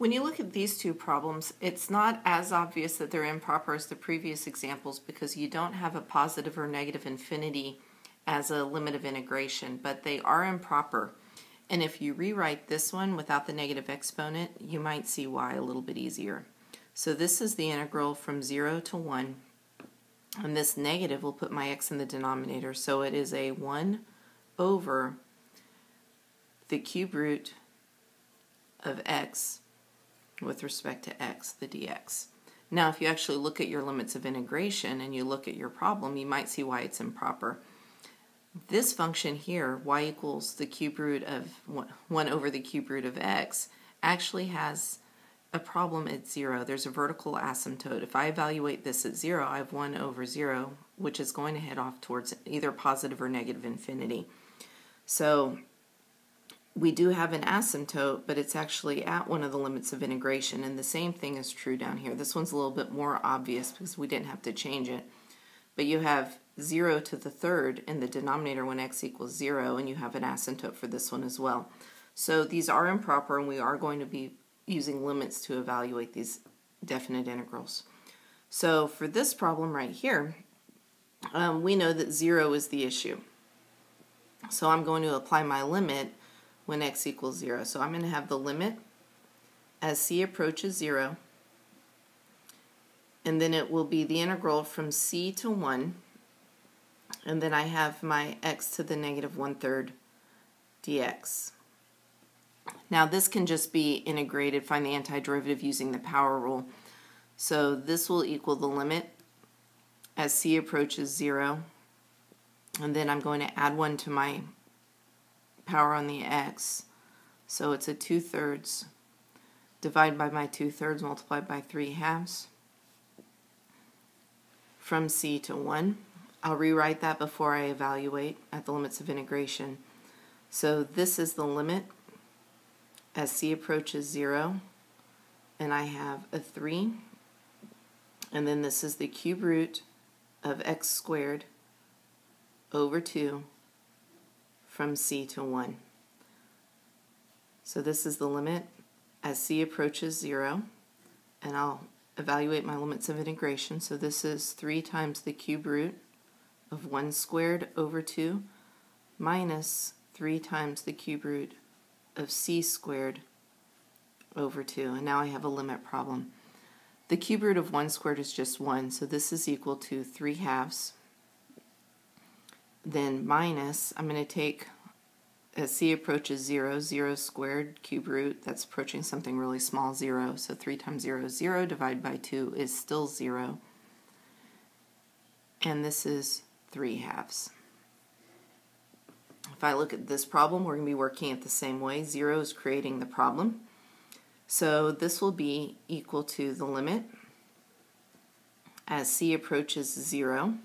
When you look at these two problems, it's not as obvious that they're improper as the previous examples because you don't have a positive or negative infinity as a limit of integration, but they are improper. And if you rewrite this one without the negative exponent, you might see why a little bit easier. So this is the integral from 0 to 1, and this negative will put my x in the denominator, so it is a 1 over the cube root of x with respect to x, the dx. Now if you actually look at your limits of integration and you look at your problem, you might see why it's improper. This function here, y equals the cube root of 1 over the cube root of x, actually has a problem at 0. There's a vertical asymptote. If I evaluate this at 0, I have 1 over 0, which is going to head off towards either positive or negative infinity. So we do have an asymptote, but it's actually at one of the limits of integration, and the same thing is true down here. This one's a little bit more obvious because we didn't have to change it. But you have 0 to the third in the denominator when x equals 0, and you have an asymptote for this one as well. So these are improper, and we are going to be using limits to evaluate these definite integrals. So for this problem right here, we know that 0 is the issue. So I'm going to apply my limit when x equals 0. So I'm going to have the limit as c approaches 0, and then it will be the integral from c to 1, and then I have my x to the negative 1/3 dx. Now this can just be integrated, find the antiderivative using the power rule. So this will equal the limit as c approaches 0, and then I'm going to add 1 to my power on the x, so it's a 2/3 divided by my 2/3 multiplied by 3/2 from c to 1. I'll rewrite that before I evaluate at the limits of integration. So this is the limit as c approaches 0, and I have a 3, and then this is the cube root of x squared over 2 from c to 1. So this is the limit as c approaches 0, and I'll evaluate my limits of integration. So this is 3 times the cube root of 1 squared over 2 minus 3 times the cube root of c squared over 2. And now I have a limit problem. The cube root of 1 squared is just 1, so this is equal to 3/2. Then minus, I'm going to take, as c approaches 0, 0 squared cube root, that's approaching something really small, 0. So 3 times 0 is 0, divided by 2 is still 0. And this is 3/2. If I look at this problem, we're going to be working it the same way. 0 is creating the problem. So this will be equal to the limit as c approaches 0.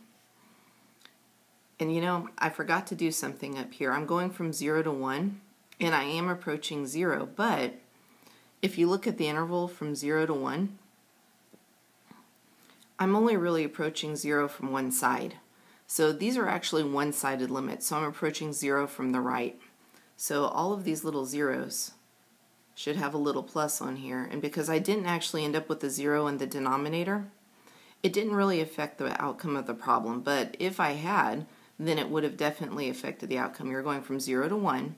And you know, I forgot to do something up here. I'm going from 0 to 1, and I am approaching 0, but if you look at the interval from 0 to 1, I'm only really approaching 0 from one side. So these are actually one-sided limits, so I'm approaching 0 from the right. So all of these little zeros should have a little plus on here, and because I didn't actually end up with a 0 in the denominator, it didn't really affect the outcome of the problem, but if I had, then it would have definitely affected the outcome. You're going from 0 to 1.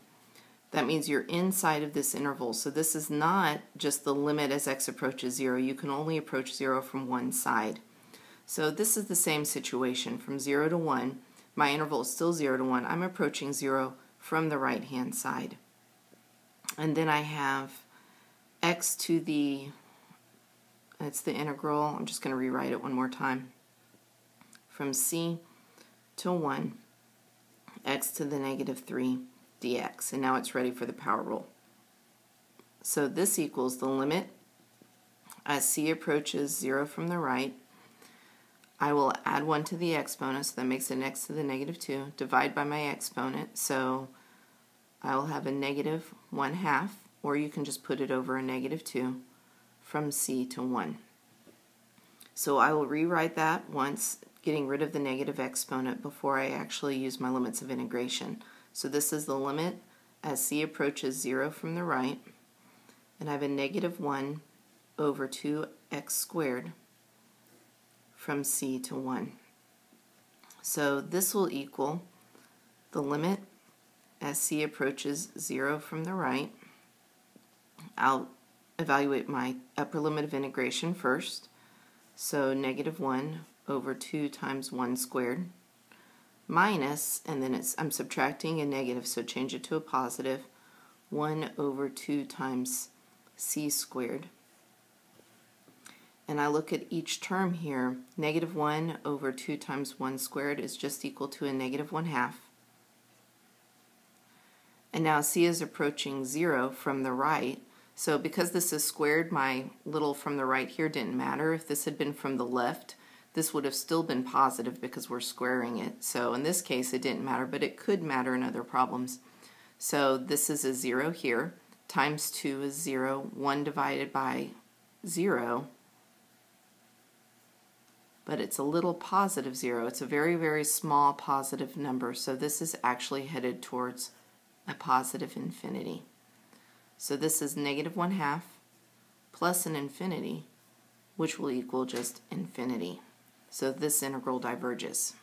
That means you're inside of this interval. So this is not just the limit as x approaches 0. You can only approach 0 from one side. So this is the same situation. From 0 to 1, my interval is still 0 to 1. I'm approaching 0 from the right-hand side. And then I have x to the, that's the integral. I'm just going to rewrite it one more time. From c to 1, x to the negative 3 dx, and now it's ready for the power rule. So this equals the limit as c approaches 0 from the right. I will add 1 to the exponent, so that makes it x to the negative 2, divide by my exponent, so I will have a negative 1/2, or you can just put it over a negative 2 from c to 1. So I will rewrite that once, getting rid of the negative exponent before I actually use my limits of integration. So this is the limit as c approaches 0 from the right, and I have a negative 1 over 2x squared from c to 1. So this will equal the limit as c approaches 0 from the right. I'll evaluate my upper limit of integration first. So negative 1 over 2 times 1 squared minus, and then I'm subtracting a negative, so change it to a positive, 1 over 2 times c squared. And I look at each term here, negative 1 over 2 times 1 squared is just equal to a negative 1/2. And now c is approaching 0 from the right, so because this is squared, my little from the right here didn't matter. If this had been from the left, this would have still been positive because we're squaring it. So in this case it didn't matter, but it could matter in other problems. So this is a 0 here, times 2 is 0, 1 divided by 0, but it's a little positive 0. It's a very, very small positive number, so this is actually headed towards a positive infinity. So this is negative 1/2 plus an infinity, which will equal just infinity. So this integral diverges.